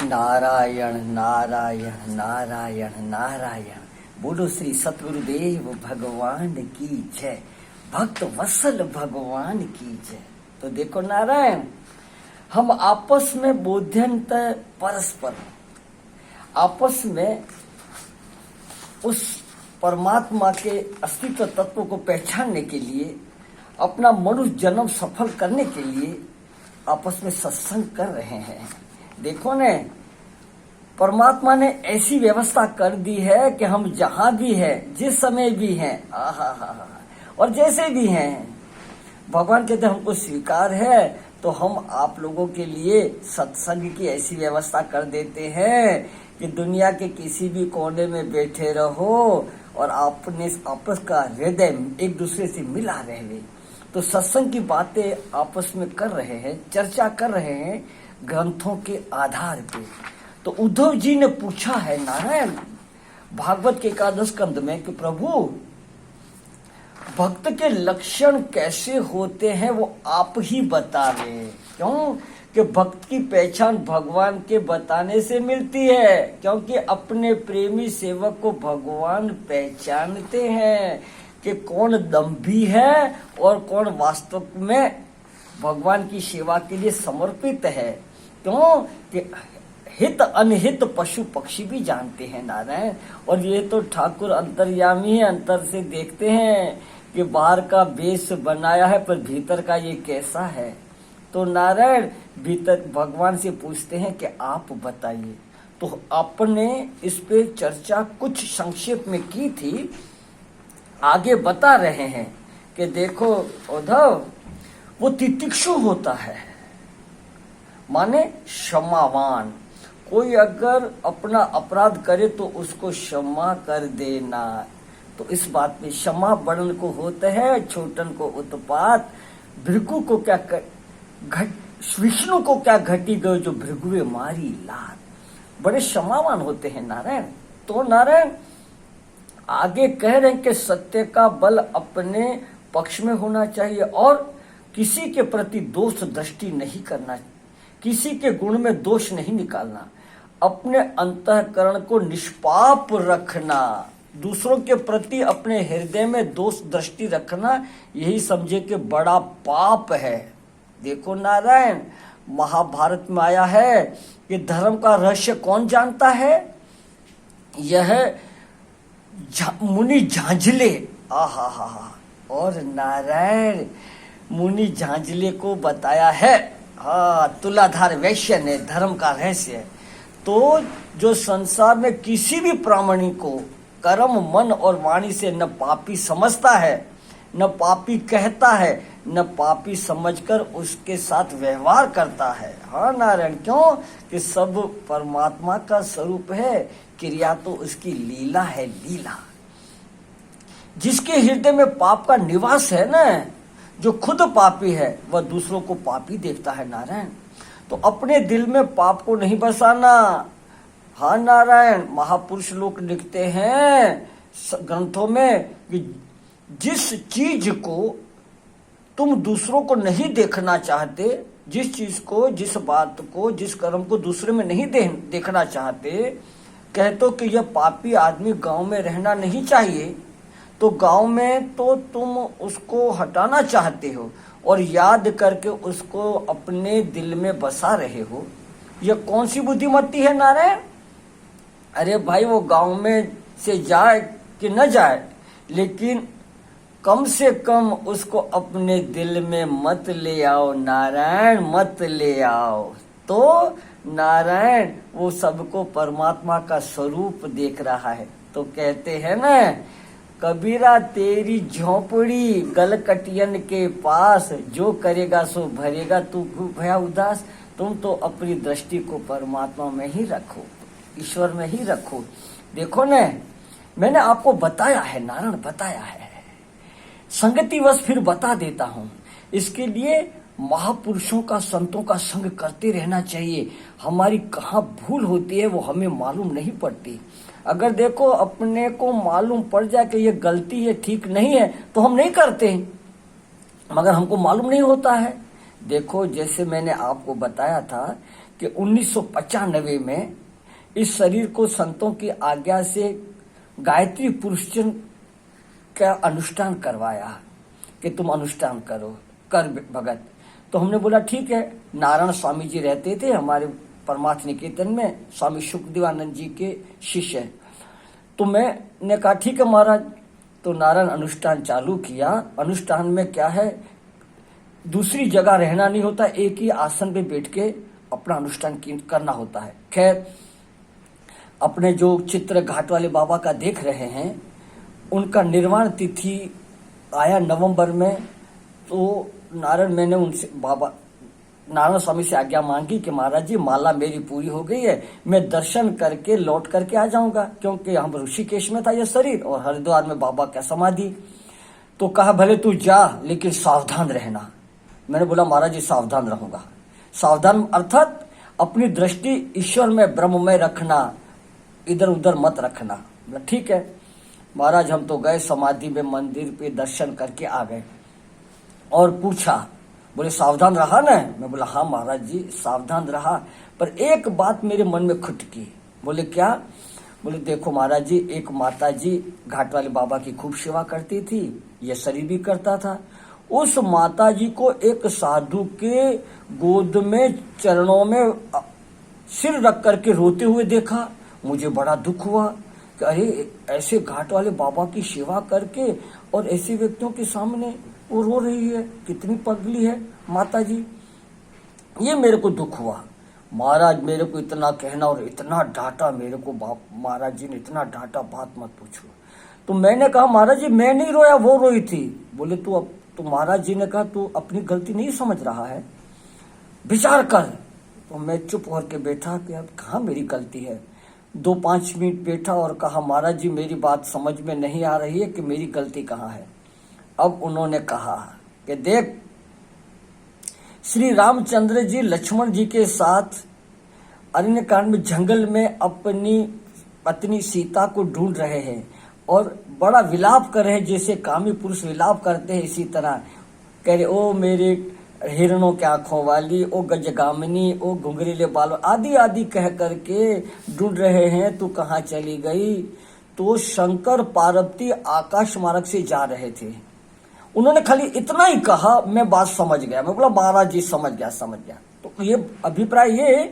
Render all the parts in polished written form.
नारायण नारायण नारायण नारायण। बोलो श्री सतगुरुदेव भगवान की जय, भक्त वत्सल भगवान की जय। तो देखो नारायण, हम आपस में बोध्यंत परस्पर आपस में उस परमात्मा के अस्तित्व तत्व को पहचानने के लिए, अपना मनुष्य जन्म सफल करने के लिए आपस में सत्संग कर रहे हैं। देखो ने, परमात्मा ने ऐसी व्यवस्था कर दी है कि हम जहां भी है, जिस समय भी हैं, और जैसे भी हैं, भगवान कहते हमको स्वीकार है तो हम आप लोगों के लिए सत्संग की ऐसी व्यवस्था कर देते हैं कि दुनिया के किसी भी कोने में बैठे रहो और अपने आपस का हृदय एक दूसरे से मिला रहे। तो सत्संग की बातें आपस में कर रहे हैं, चर्चा कर रहे हैं ग्रंथों के आधार पे। तो उद्धव जी ने पूछा है नारायण भागवत के एकादश स्कंद में कि प्रभु, भक्त के लक्षण कैसे होते हैं वो आप ही बतावे। क्यों कि भक्त की पहचान भगवान के बताने से मिलती है, क्योंकि अपने प्रेमी सेवक को भगवान पहचानते हैं कि कौन दम्भी है और कौन वास्तव में भगवान की सेवा के लिए समर्पित है। क्यों कि हित अनहित पशु पक्षी भी जानते हैं नारायण। और ये तो ठाकुर अंतर्यामी है, अंतर से देखते हैं कि बाहर का बेस बनाया है पर भीतर का ये कैसा है। तो नारायण भीतर भगवान से पूछते हैं कि आप बताइए। तो आपने इस पे चर्चा कुछ संक्षेप में की थी, आगे बता रहे हैं कि देखो उद्धव, वो तितिक्षु होता है, माने क्षमावान। कोई अगर अपना अपराध करे तो उसको क्षमा कर देना। तो इस बात में क्षमा बड़न को होते है, छोटन को उत्पात। भृगु को क्या विष्णु को क्या घटी गयो जो भृगुए मारी लात। बड़े क्षमावान होते हैं नारायण। तो नारायण आगे कह रहे हैं कि सत्य का बल अपने पक्ष में होना चाहिए और किसी के प्रति दोष दृष्टि नहीं करना, किसी के गुण में दोष नहीं निकालना, अपने अंतःकरण को निष्पाप रखना, दूसरों के प्रति अपने हृदय में दोष दृष्टि रखना, यही समझे कि बड़ा पाप है। देखो नारायण, महाभारत में आया है कि धर्म का रहस्य कौन जानता है? यह मुनि झांझले। और नारायण मुनि झांझले को बताया है, तुलाधार वैश्य ने धर्म का रहस्य। तो जो संसार में किसी भी प्राणी को कर्म मन और वाणी से न पापी समझता है, न पापी कहता है, न पापी समझकर उसके साथ व्यवहार करता है। हाँ नारायण, क्यों कि सब परमात्मा का स्वरूप है, क्रिया तो उसकी लीला है, लीला। जिसके हृदय में पाप का निवास है ना, जो खुद पापी है वह दूसरों को पापी देखता है नारायण। तो अपने दिल में पाप को नहीं बसाना। हाँ नारायण, महापुरुष लोग लिखते हैं ग्रंथों में कि जिस चीज को तुम दूसरों को नहीं देखना चाहते, जिस चीज को, जिस बात को, जिस कर्म को दूसरे में नहीं देखना चाहते, कहते कि यह पापी आदमी गांव में रहना नहीं चाहिए, तो गांव में तो तुम उसको हटाना चाहते हो और याद करके उसको अपने दिल में बसा रहे हो। यह कौन सी बुद्धिमत्ती है नारायण? अरे भाई, वो गांव में से जाए कि न जाए, लेकिन कम से कम उसको अपने दिल में मत ले आओ नारायण, मत ले आओ। तो नारायण वो सबको परमात्मा का स्वरूप देख रहा है। तो कहते हैं ना, कबीरा तेरी झोपड़ी गलकटियन के पास, जो करेगा सो भरेगा, तू भया उदास। तुम तो अपनी दृष्टि को परमात्मा में ही रखो, ईश्वर में ही रखो। देखो न, मैंने आपको बताया है नारायण, बताया है, संगतिवश फिर बता देता हूँ। इसके लिए महापुरुषों का, संतों का संग करते रहना चाहिए। हमारी कहाँ भूल होती है वो हमें मालूम नहीं पड़ती। अगर देखो अपने को मालूम पड़ जाए कि ये गलती है, ठीक नहीं है, तो हम नहीं करते, मगर हमको मालूम नहीं होता है। देखो जैसे मैंने आपको बताया था कि 1995 में इस शरीर को संतों की आज्ञा से गायत्री पुरुषजन का अनुष्ठान करवाया कि तुम अनुष्ठान करो, कर भगत। तो हमने बोला ठीक है। नारायण स्वामी जी रहते थे हमारे परमार्थ निकेतन में, स्वामी सुखदेवानंद जी के शिष्य। तो मैंने कहा ठीक है महाराज। तो नारायण अनुष्ठान चालू किया। अनुष्ठान में क्या है, दूसरी जगह रहना नहीं होता, एक ही आसन पे बैठ के अपना अनुष्ठान करना होता है। खैर, अपने जो चित्र घाट वाले बाबा का देख रहे हैं, उनका निर्वाण तिथि आया नवंबर में। तो मैंने उनसे नारायण स्वामी से आज्ञा मांगी कि महाराज जी माला मेरी पूरी हो गई है, मैं दर्शन करके लौट करके आ जाऊंगा, क्योंकि हम ऋषिकेश में था यह शरीर और हरिद्वार में बाबा का समाधि। तो कहा भले तू जा, लेकिन सावधान रहना। मैंने बोला महाराज जी सावधान रहूंगा। सावधान अर्थात अपनी दृष्टि ईश्वर में, ब्रह्म में रखना, इधर उधर मत रखना। बोला ठीक है महाराज। हम तो गए समाधि में, मंदिर पे दर्शन करके आ गए। और पूछा, बोले सावधान रहा ना? मैं बोला हाँ महाराज जी सावधान रहा, पर एक बात मेरे मन में खटकी। बोले क्या? बोले देखो महाराज जी, एक माता जी घाट वाले बाबा की खूब सेवा करती थी, ये शरीर भी करता था। उस माता जी को एक साधु के गोद में चरणों में सिर रख करके रोते हुए देखा। मुझे बड़ा दुख हुआ कि अरे ऐसे घाट वाले बाबा की सेवा करके और ऐसे व्यक्तियों के सामने वो रो रही है, कितनी पगली है माता जी। ये मेरे को दुख हुआ। महाराज मेरे को इतना कहना और इतना डांटा मेरे को, महाराज जी ने इतना डांटा, बात मत पूछो। तो मैंने कहा महाराज जी मैं नहीं रोया, वो रोई थी। बोले तो महाराज जी ने कहा तू अपनी गलती नहीं समझ रहा है, विचार कर। तो मैं चुप होकर बैठा कि अब कहाँ मेरी गलती है। 2-5 मिनट बैठा और कहा महाराज जी मेरी बात समझ में नहीं आ रही है कि मेरी गलती कहाँ है। अब उन्होंने कहा कि देख, श्री रामचंद्र जी लक्ष्मण जी के साथ अरण्यकांड में जंगल में अपनी पत्नी सीता को ढूंढ रहे हैं और बड़ा विलाप कर रहे हैं, जैसे कामी पुरुष विलाप करते हैं। इसी तरह कह रहे ओ मेरे हिरणों के आंखों वाली, ओ गजगामिनी, ओ घुंघरीले बालों, आदि आदि कह करके ढूंढ रहे हैं, तू कहाँ चली गई। तो शंकर पार्वती आकाश मार्ग से जा रहे थे। उन्होंने खाली इतना ही कहा, मैं बात समझ गया। मैं बोला महाराज जी समझ गया। तो ये अभिप्राय ये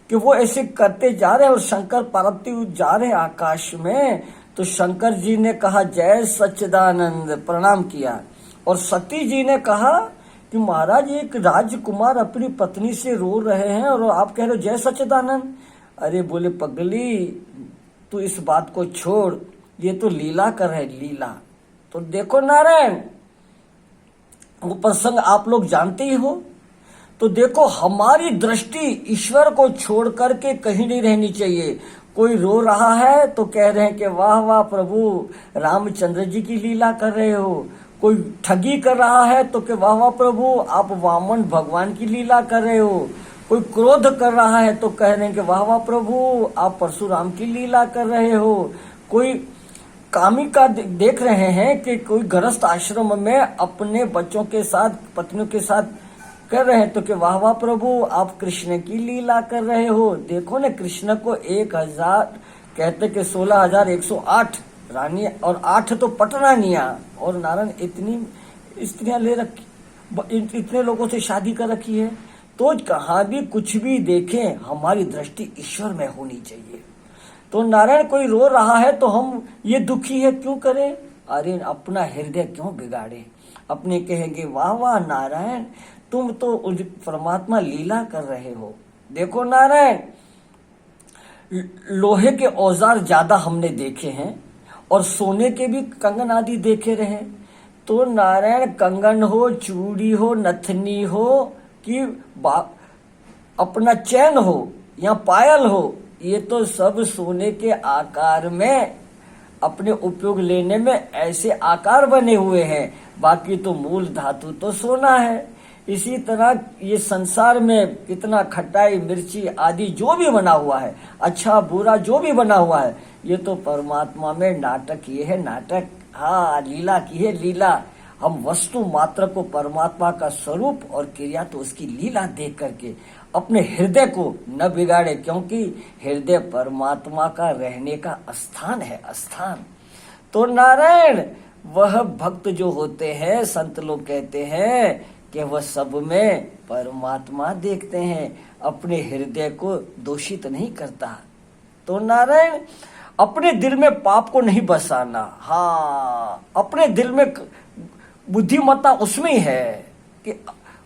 कि वो ऐसे करते जा रहे हैं और शंकर पार्वती जा रहे हैं आकाश में। तो शंकर जी ने कहा जय सच्चिदानंद, प्रणाम किया। और सती जी ने कहा कि महाराज एक राजकुमार अपनी पत्नी से रो रहे हैं और आप कह रहे हो जय सच्चिदानंद। अरे बोले पगली तू इस बात को छोड़, ये तो लीला कर रहे, लीला। तो देखो नारायण, वो प्रसंग आप लोग जानते ही हो। तो देखो हमारी दृष्टि ईश्वर को छोड़ करके कहीं नहीं रहनी चाहिए। कोई रो रहा है तो कह रहे हैं कि वाह वाह प्रभु रामचंद्र जी की लीला कर रहे हो। कोई ठगी कर रहा है तो कि वाह वाह प्रभु आप वामन भगवान की लीला कर रहे हो। कोई क्रोध कर रहा है तो कह रहे हैं कि वाह वाह प्रभु आप परशुराम की लीला कर रहे हो। कोई कामी का देख रहे हैं कि कोई गृहस्थ आश्रम में अपने बच्चों के साथ, पत्नियों के साथ कर रहे हैं तो कि वाह वाह प्रभु आप कृष्ण की लीला कर रहे हो। देखो ना, कृष्ण को 1000 कहते कि 16,108 रानी और 8 तो पटरानियां, और नारायण इतनी स्त्रियां ले रखी, इतने लोगों से शादी कर रखी है। तो कहाँ भी कुछ भी देखें हमारी दृष्टि ईश्वर में होनी चाहिए। तो नारायण कोई रो रहा है तो हम ये दुखी है क्यों करें? अरे अपना हृदय क्यों बिगाड़े? अपने कहेंगे वाह वाह नारायण तुम तो परमात्मा लीला कर रहे हो। देखो नारायण, लोहे के औजार ज्यादा हमने देखे हैं और सोने के भी कंगन आदि देखे रहे। तो नारायण कंगन हो, चूड़ी हो, नथनी हो कि अपना चैन हो या पायल हो, ये तो सब सोने के आकार में अपने उपयोग लेने में ऐसे आकार बने हुए हैं। बाकी तो मूल धातु तो सोना है। इसी तरह ये संसार में कितना खटाई मिर्ची आदि जो भी बना हुआ है, अच्छा बुरा जो भी बना हुआ है, ये तो परमात्मा में नाटक ये है, नाटक। हाँ लीला की है लीला। हम वस्तु मात्र को परमात्मा का स्वरूप और क्रिया तो उसकी लीला देख करके अपने हृदय को न बिगाड़े, क्योंकि हृदय परमात्मा का रहने का स्थान है, स्थान। तो नारायण वह भक्त जो होते हैं, संत लोग कहते हैं कि वह सब में परमात्मा देखते हैं, अपने हृदय को दोषित नहीं करता। तो नारायण अपने दिल में पाप को नहीं बसाना। हाँ, अपने दिल में बुद्धिमत्ता उसमें ही है कि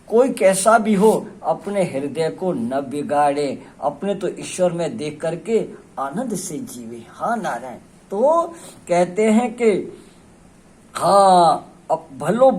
कोई कैसा भी हो अपने हृदय को न बिगाड़े, अपने तो ईश्वर में देख करके आनंद से जीवे। हाँ नारायण, तो कहते हैं कि हाँ, भलो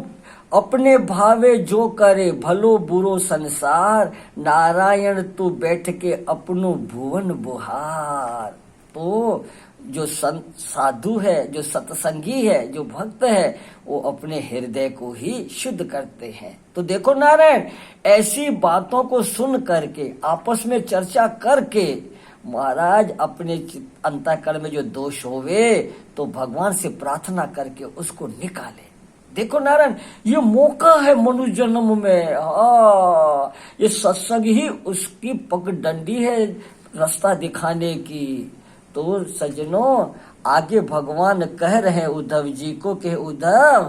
अपने भावे जो करे, भलो बुरो संसार, नारायण तू बैठ के अपनो भुवन बुहार। तो जो संत साधु है, जो सत्संगी है, जो भक्त है, वो अपने हृदय को ही शुद्ध करते हैं। तो देखो नारायण, ऐसी बातों को सुन करके आपस में चर्चा करके महाराज अपने अंतःकरण में जो दोष होवे तो भगवान से प्रार्थना करके उसको निकाले। देखो नारायण, ये मौका है मनुष्य जन्म में। हाँ, ये सत्संग ही उसकी पगडंडी है रास्ता दिखाने की। तो सज्जनों, आगे भगवान कह रहे हैं उद्धव जी को कि उद्धव